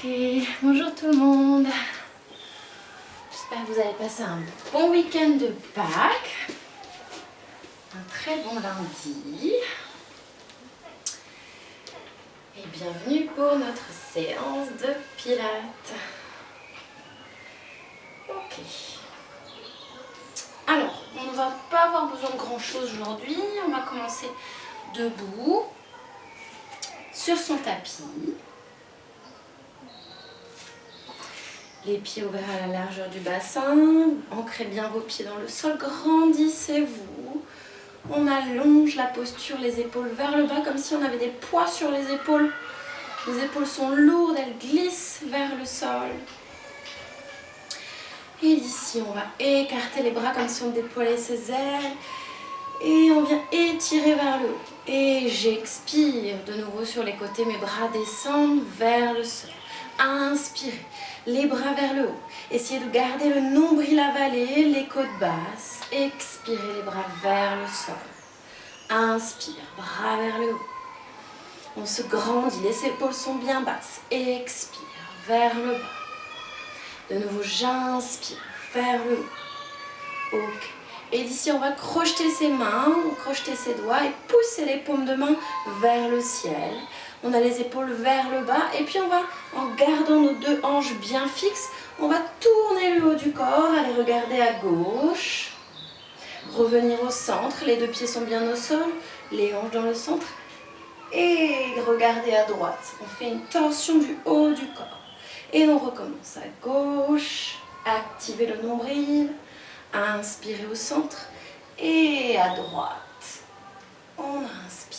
Ok, bonjour tout le monde. J'espère que vous avez passé un bon week-end de Pâques. Un très bon lundi. Et bienvenue pour notre séance de pilates. Ok. Alors, on ne va pas avoir besoin de grand chose aujourd'hui. On va commencer debout sur son tapis. Les pieds ouverts à la largeur du bassin, ancrez bien vos pieds dans le sol, grandissez-vous. On allonge la posture, les épaules vers le bas, comme si on avait des poids sur les épaules. Les épaules sont lourdes, elles glissent vers le sol. Et d'ici, on va écarter les bras comme si on déployait ses ailes. Et on vient étirer vers le haut. Et j'expire de nouveau sur les côtés, mes bras descendent vers le sol. Inspirez, les bras vers le haut. Essayez de garder le nombril avalé, les côtes basses. Expirez, les bras vers le sol. Inspire, bras vers le haut. On se grandit, les épaules sont bien basses. Expire, vers le bas. De nouveau, j'inspire, vers le haut. Ok. Et d'ici, on va crocheter ses mains, crocheter ses doigts et pousser les paumes de main vers le ciel. On a les épaules vers le bas et puis on va, en gardant nos deux hanches bien fixes, on va tourner le haut du corps, aller regarder à gauche, revenir au centre, les deux pieds sont bien au sol, les hanches dans le centre et regarder à droite. On fait une torsion du haut du corps et on recommence à gauche, activez le nombril, inspirez au centre et à droite. On inspire.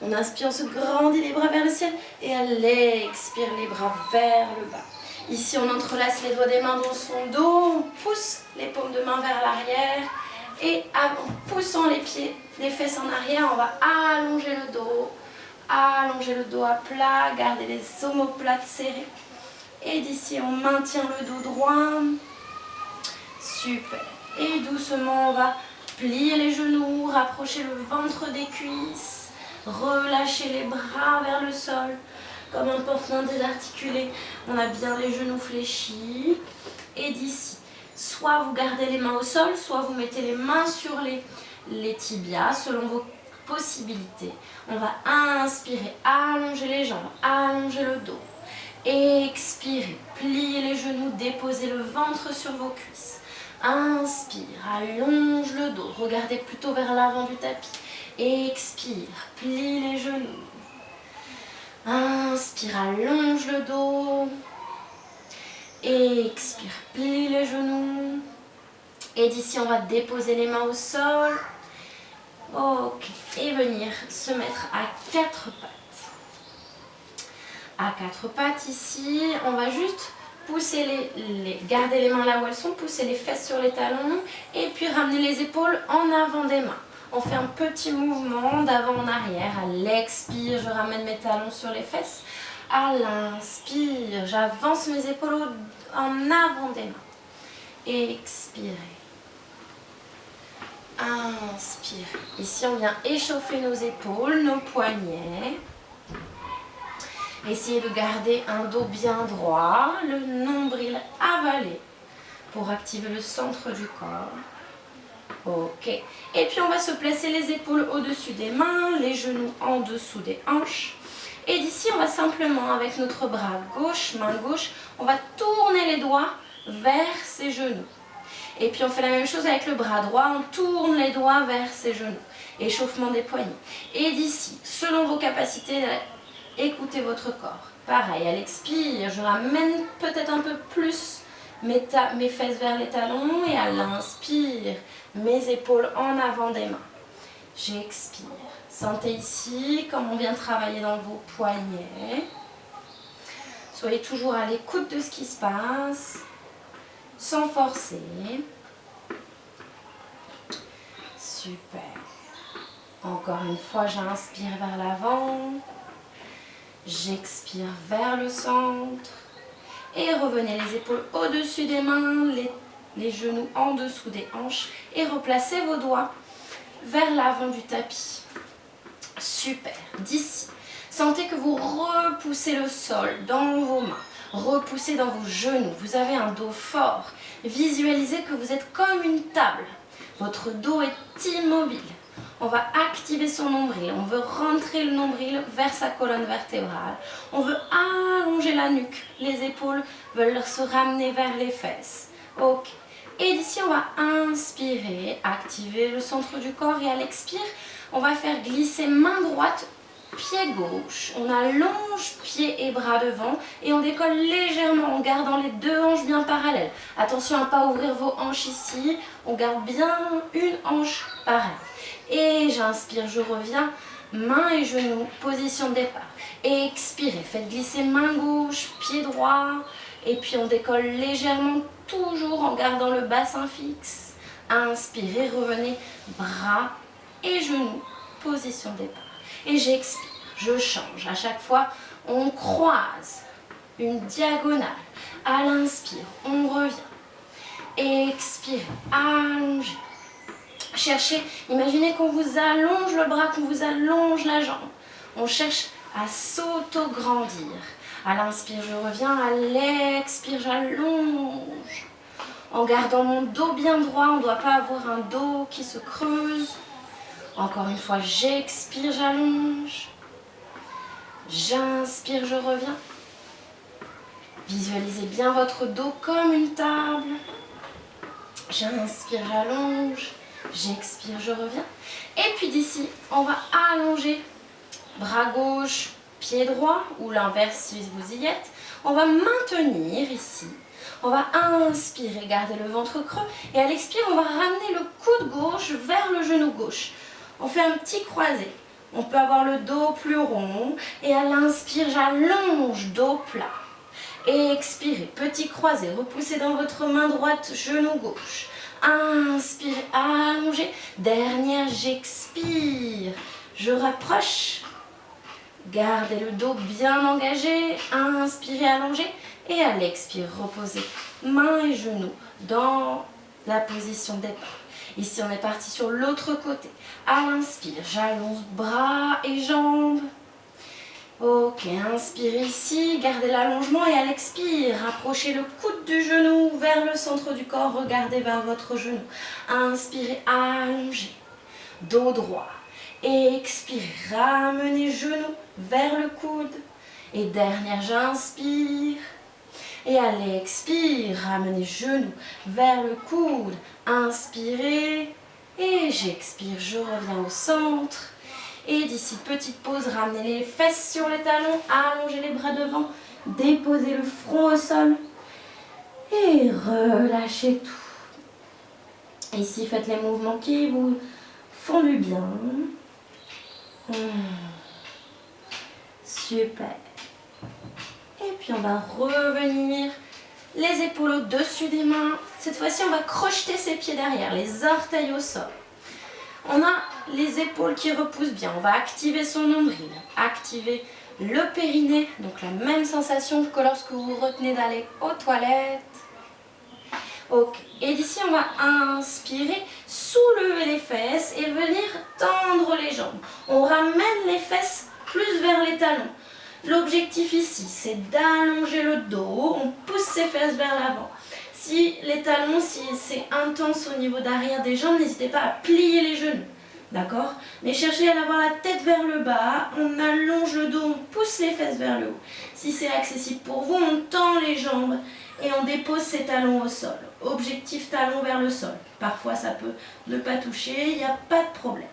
On inspire, on se grandit les bras vers le ciel et à l'expire, les bras vers le bas. Ici, on entrelace les doigts des mains dans son dos, on pousse les paumes de main vers l'arrière et en poussant les pieds, les fesses en arrière, on va allonger le dos à plat, garder les omoplates serrées. Et d'ici, on maintient le dos droit. Super. Et doucement, on va plier les genoux, rapprocher le ventre des cuisses. Relâchez les bras vers le sol, comme un porte-main désarticulé. On a bien les genoux fléchis. Et d'ici, soit vous gardez les mains au sol, soit vous mettez les mains sur les tibias, selon vos possibilités. On va inspirer, allonger les jambes, allonger le dos. Expirez, pliez les genoux, déposez le ventre sur vos cuisses. Inspire, allonge le dos, regardez plutôt vers l'avant du tapis. Expire, plie les genoux. Inspire, allonge le dos. Expire, plie les genoux. Et d'ici, on va déposer les mains au sol. Ok, et venir se mettre à quatre pattes. À quatre pattes ici, on va juste pousser garder les mains là où elles sont, pousser les fesses sur les talons et puis ramener les épaules en avant des mains. On fait un petit mouvement d'avant en arrière. À l'expire, je ramène mes talons sur les fesses. À l'inspire, j'avance mes épaules en avant des mains. Expirez. Inspire. Ici, on vient échauffer nos épaules, nos poignets. Essayez de garder un dos bien droit, le nombril avalé pour activer le centre du corps. Ok. Et puis on va se placer les épaules au-dessus des mains, les genoux en dessous des hanches. Et d'ici, on va simplement, avec notre bras gauche, main gauche, on va tourner les doigts vers ses genoux. Et puis on fait la même chose avec le bras droit, on tourne les doigts vers ses genoux. Échauffement des poignets. Et d'ici, selon vos capacités, écoutez votre corps. Pareil, à l'expire, je ramène peut-être un peu plus mes fesses vers les talons et à l'inspire, mes épaules en avant des mains. J'expire. Sentez ici comme on vient travailler dans vos poignets. Soyez toujours à l'écoute de ce qui se passe, sans forcer. Super. Encore une fois, j'inspire vers l'avant. J'expire vers le centre. Et revenez les épaules au-dessus des mains, les genoux en dessous des hanches. Et replacez vos doigts vers l'avant du tapis. Super. D'ici, sentez que vous repoussez le sol dans vos mains. repoussez dans vos genoux. Vous avez un dos fort. Visualisez que vous êtes comme une table. Votre dos est immobile. On va activer son nombril. On veut rentrer le nombril vers sa colonne vertébrale. On veut allonger la nuque. Les épaules veulent se ramener vers les fesses. Ok. Et d'ici, on va inspirer, activer le centre du corps. Et à l'expire, on va faire glisser main droite, pied gauche. On allonge pieds et bras devant. Et on décolle légèrement en gardant les deux hanches bien parallèles. Attention à ne pas ouvrir vos hanches ici. On garde bien une hanche pareille. Et j'inspire, je reviens, main et genoux, position de départ. Et expirez, faites glisser main gauche, pied droit. Et puis on décolle légèrement, toujours en gardant le bassin fixe. Inspirez, revenez, bras et genoux, position de départ. Et j'expire, je change. À chaque fois, on croise une diagonale. À l'inspire, on revient. Expirez, allongez. Cherchez, imaginez qu'on vous allonge le bras, qu'on vous allonge la jambe. On cherche à s'auto-grandir. À l'inspire, je reviens. À l'expire, j'allonge. En gardant mon dos bien droit, on ne doit pas avoir un dos qui se creuse. Encore une fois, j'expire, j'allonge. J'inspire, je reviens. Visualisez bien votre dos comme une table. J'inspire, j'allonge. J'expire, je reviens. Et puis d'ici, on va allonger bras gauche, pied droit, ou l'inverse si vous y êtes. On va maintenir ici. On va inspirer, garder le ventre creux. Et à l'expire, on va ramener le coude gauche vers le genou gauche. On fait un petit croisé. On peut avoir le dos plus rond. Et à l'inspire, j'allonge, dos plat. Et expirez, petit croisé. Repoussez dans votre main droite, genou gauche. Inspirez, allongez. Dernière, j'expire. Je rapproche. Gardez le dos bien engagé. Inspirez, allongez. Et à l'expire, reposez mains et genoux dans la position de départ. Ici, on est parti sur l'autre côté. À l'inspire, j'allonge bras et jambes. Ok, inspirez ici, gardez l'allongement et à l'expire, rapprochez le coude du genou vers le centre du corps, regardez vers votre genou. Inspirez, allongez, dos droit. Et expirez, ramenez genou vers le coude. Et dernière, j'inspire. Et à l'expire, ramenez genou vers le coude. Inspirez. Et j'expire, je reviens au centre. Et d'ici, petite pause, ramenez les fesses sur les talons, allongez les bras devant, déposez le front au sol et relâchez tout. Et ici, faites les mouvements qui vous font du bien. Super. Et puis, on va revenir les épaules au-dessus des mains. Cette fois-ci, on va crocheter ses pieds derrière, les orteils au sol. On a les épaules qui repoussent bien. On va activer son nombril, activer le périnée. Donc la même sensation que lorsque vous retenez d'aller aux toilettes. Ok. Et d'ici, on va inspirer, soulever les fesses et venir tendre les jambes. On ramène les fesses plus vers les talons. L'objectif ici, c'est d'allonger le dos. On pousse ses fesses vers l'avant. Si les talons, si c'est intense au niveau d'arrière des jambes, n'hésitez pas à plier les genoux, d'accord? Mais cherchez à avoir la tête vers le bas, on allonge le dos, on pousse les fesses vers le haut. Si c'est accessible pour vous, on tend les jambes et on dépose ses talons au sol. Objectif talon vers le sol. Parfois, ça peut ne pas toucher, il n'y a pas de problème.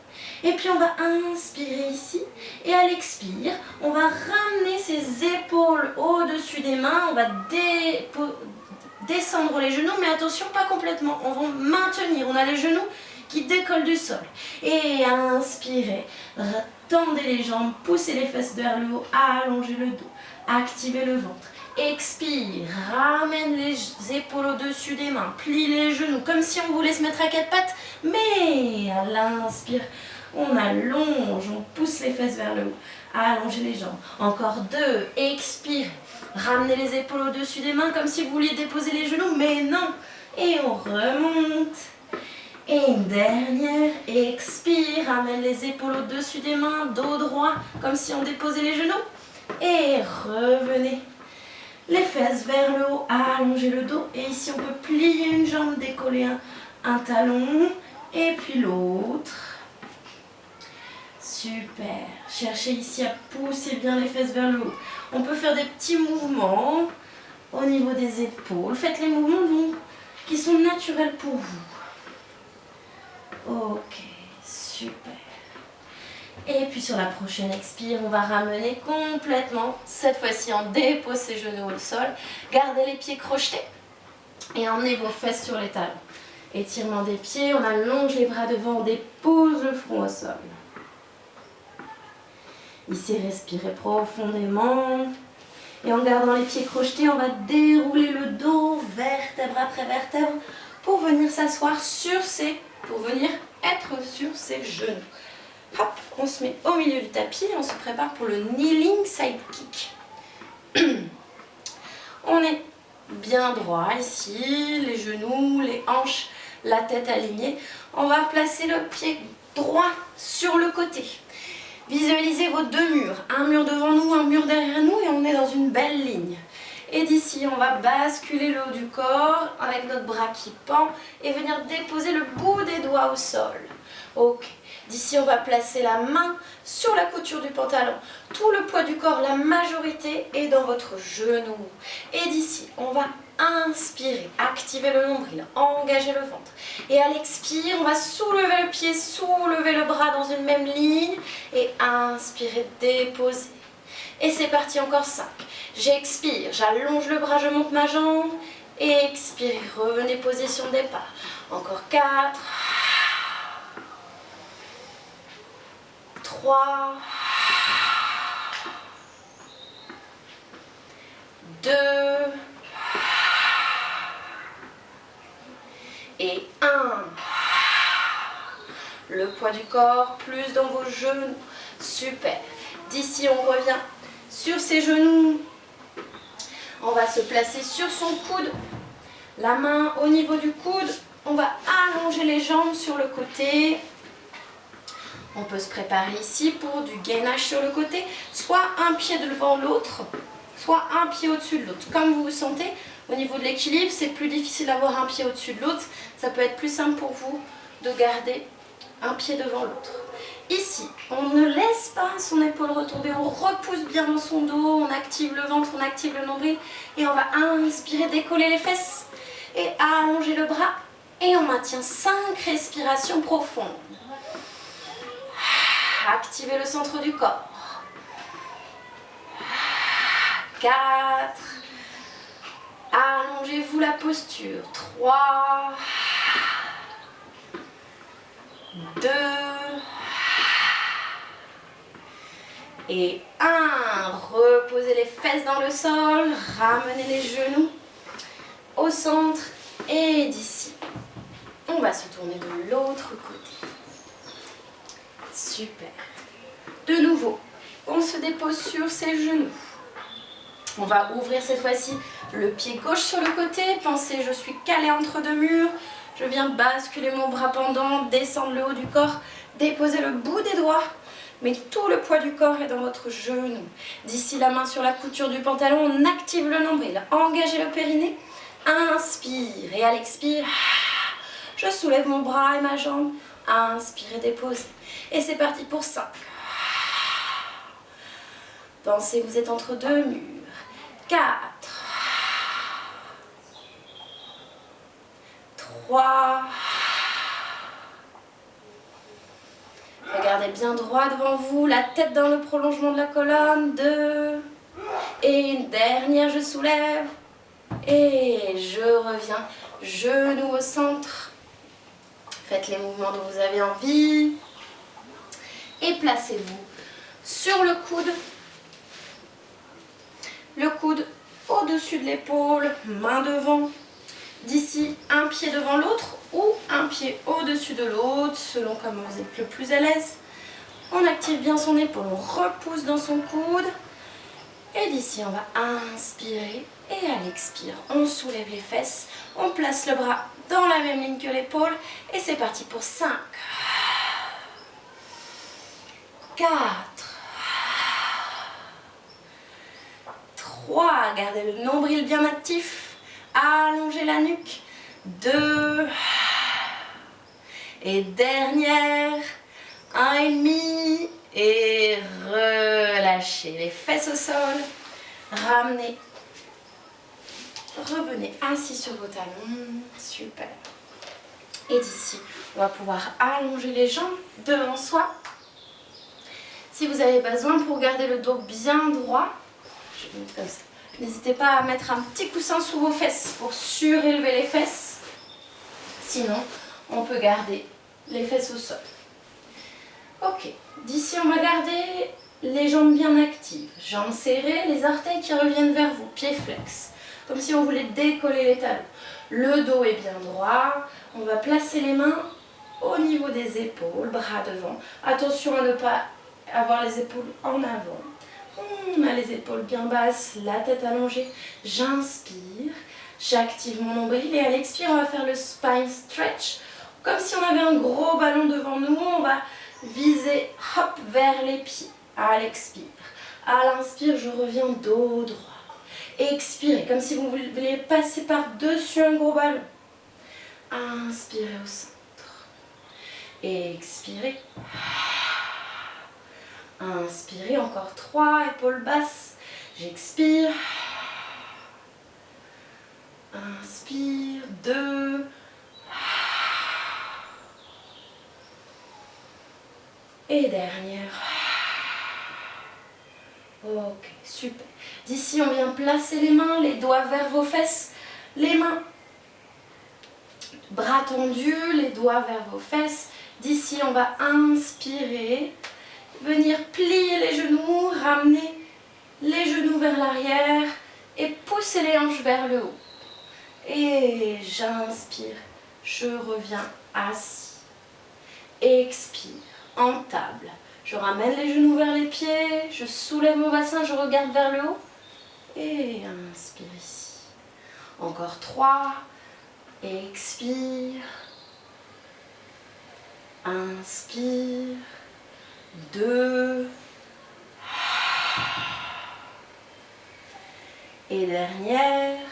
Et puis, on va inspirer ici et à l'expire, on va ramener ses épaules au-dessus des mains, on va descendre les genoux, mais attention, pas complètement. On va maintenir. On a les genoux qui décollent du sol. Et inspirez. Tendez les jambes, poussez les fesses vers le haut, allongez le dos, activez le ventre. Expire, ramène les épaules au-dessus des mains, plie les genoux, comme si on voulait se mettre à quatre pattes, mais à l'inspire, on allonge, on pousse les fesses vers le haut, allongez les jambes. Encore deux, expire. Ramenez les épaules au-dessus des mains comme si vous vouliez déposer les genoux, mais non. Et on remonte. Et une dernière, expire, ramène les épaules au-dessus des mains, dos droit, comme si on déposait les genoux. Et revenez. les fesses vers le haut, allongez le dos. Et ici, on peut plier une jambe, décoller un talon. Et puis l'autre. Super. Cherchez ici à pousser bien les fesses vers le haut. On peut faire des petits mouvements au niveau des épaules. Faites les mouvements qui sont naturels pour vous. Ok, super. Et puis sur la prochaine expire, on va ramener complètement, cette fois-ci on dépose ses genoux au sol. Gardez les pieds crochetés et emmenez vos fesses sur les talons. Étirement des pieds, on allonge les bras devant, on dépose le front au sol. Ici, respirez profondément. Et en gardant les pieds crochetés, on va dérouler le dos, vertèbre après vertèbre, pour venir s'asseoir pour venir être sur ses genoux. Hop, on se met au milieu du tapis et on se prépare pour le kneeling side kick. On est bien droit ici, les genoux, les hanches, la tête alignée. On va placer le pied droit sur le côté. Visualisez vos deux murs, un mur devant nous, un mur derrière nous et on est dans une belle ligne. Et d'ici, on va basculer le haut du corps avec notre bras qui pend et venir déposer le bout des doigts au sol. Ok. D'ici, on va placer la main sur la couture du pantalon. Tout le poids du corps, la majorité, est dans votre genou. Et d'ici, on va inspirer, activer le nombril, engager le ventre. Et à l'expire, on va soulever le pied, soulever le bras dans une même ligne. Et inspirer, déposer. Et c'est parti, encore 5. J'expire, j'allonge le bras, je monte ma jambe. Et expire, revenez position de départ. Encore 4. 3, 2 et 1. Le poids du corps plus dans vos genoux. Super. D'ici, on revient sur ses genoux. On va se placer sur son coude. La main au niveau du coude. On va allonger les jambes sur le côté. On peut se préparer ici pour du gainage sur le côté, soit un pied devant l'autre, soit un pied au-dessus de l'autre. Comme vous vous sentez, au niveau de l'équilibre, c'est plus difficile d'avoir un pied au-dessus de l'autre. Ça peut être plus simple pour vous de garder un pied devant l'autre. Ici, on ne laisse pas son épaule retomber, on repousse bien dans son dos, on active le ventre, on active le nombril et on va inspirer, décoller les fesses et allonger le bras et on maintient 5 respirations profondes. Activez le centre du corps. 4. Allongez-vous la posture. 3. 2. Et 1. Reposez les fesses dans le sol. Ramenez les genoux au centre. Et d'ici, on va se tourner de l'autre côté. Super. De nouveau, on se dépose sur ses genoux. On va ouvrir cette fois-ci le pied gauche sur le côté. Pensez, je suis calée entre deux murs. Je viens basculer mon bras pendant, descendre le haut du corps, déposer le bout des doigts. Mais tout le poids du corps est dans votre genou. D'ici, la main sur la couture du pantalon, on active le nombril. Engagez le périnée. Inspire. Et à l'expire, je soulève mon bras et ma jambe. Inspire et dépose. Et c'est parti pour 5. Pensez, vous êtes entre deux murs. 4. 3. Regardez bien droit devant vous, la tête dans le prolongement de la colonne. 2. Et une dernière, je soulève. Et je reviens, genou au centre. Faites les mouvements dont vous avez envie. Et placez-vous sur le coude. Le coude au-dessus de l'épaule, main devant. D'ici, un pied devant l'autre ou un pied au-dessus de l'autre, selon comme vous êtes le plus à l'aise. On active bien son épaule, on repousse dans son coude. Et d'ici, on va inspirer et à l'expire, on soulève les fesses. On place le bras dans la même ligne que l'épaule. Et c'est parti pour 5. 4. 3, gardez le nombril bien actif. Allongez la nuque. 2. Et dernière. 1,5. Et relâchez les fesses au sol. Ramenez. Revenez assis sur vos talons. Super. Et d'ici, on va pouvoir allonger les jambes devant soi. Si vous avez besoin, pour garder le dos bien droit, je vais mettre comme ça. N'hésitez pas à mettre un petit coussin sous vos fesses pour surélever les fesses. Sinon, on peut garder les fesses au sol. Ok, d'ici on va garder les jambes bien actives. Jambes serrées, les orteils qui reviennent vers vous, pieds flex. Comme si on voulait décoller les talons. Le dos est bien droit. On va placer les mains au niveau des épaules, bras devant. Attention à ne pas avoir les épaules en avant. On a les épaules bien basses, la tête allongée. J'inspire, j'active mon nombril et à l'expire, on va faire le spine stretch. Comme si on avait un gros ballon devant nous, on va viser hop, vers les pieds. À l'expire. À l'inspire, je reviens dos droit. Expirez, comme si vous vouliez passer par-dessus un gros ballon. Inspirez au centre. Expirez. Inspirez, encore 3, épaules basses. J'expire. Inspire, 2. Et dernière. Ok, super. D'ici, on vient placer les mains, les doigts vers vos fesses. Les mains, bras tendus, les doigts vers vos fesses. D'ici, on va inspirer. Venir plier les genoux, ramener les genoux vers l'arrière et pousser les hanches vers le haut. Et j'inspire, je reviens assis. Expire, en table. Je ramène les genoux vers les pieds, je soulève mon bassin, je regarde vers le haut. Et inspire ici. Encore 3. Expire. Inspire. 2. Et dernière.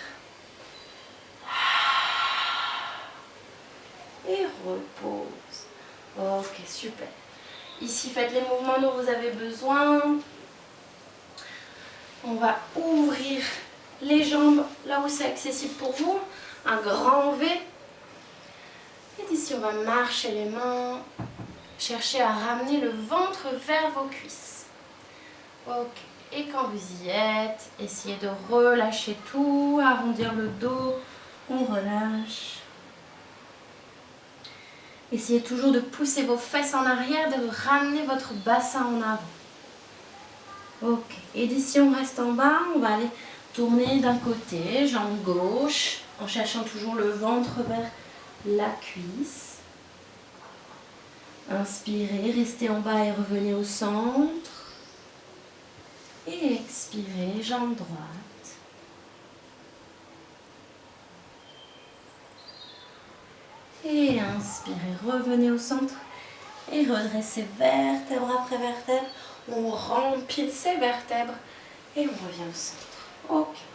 Et repose. Ok, super. Ici, faites les mouvements dont vous avez besoin. On va ouvrir les jambes là où c'est accessible pour vous. Un grand V. Et d'ici, on va marcher les mains. Cherchez à ramener le ventre vers vos cuisses. Ok. Et quand vous y êtes, essayez de relâcher tout, arrondir le dos. On relâche. Essayez toujours de pousser vos fesses en arrière, de ramener votre bassin en avant. Ok. Et d'ici, on reste en bas. On va aller tourner d'un côté, jambe gauche, en cherchant toujours le ventre vers la cuisse. Inspirez, restez en bas et revenez au centre. Et expirez, jambe droite. Et inspirez, revenez au centre. Et redressez vertèbre après vertèbre. On remplit ces vertèbres. Et on revient au centre. Ok.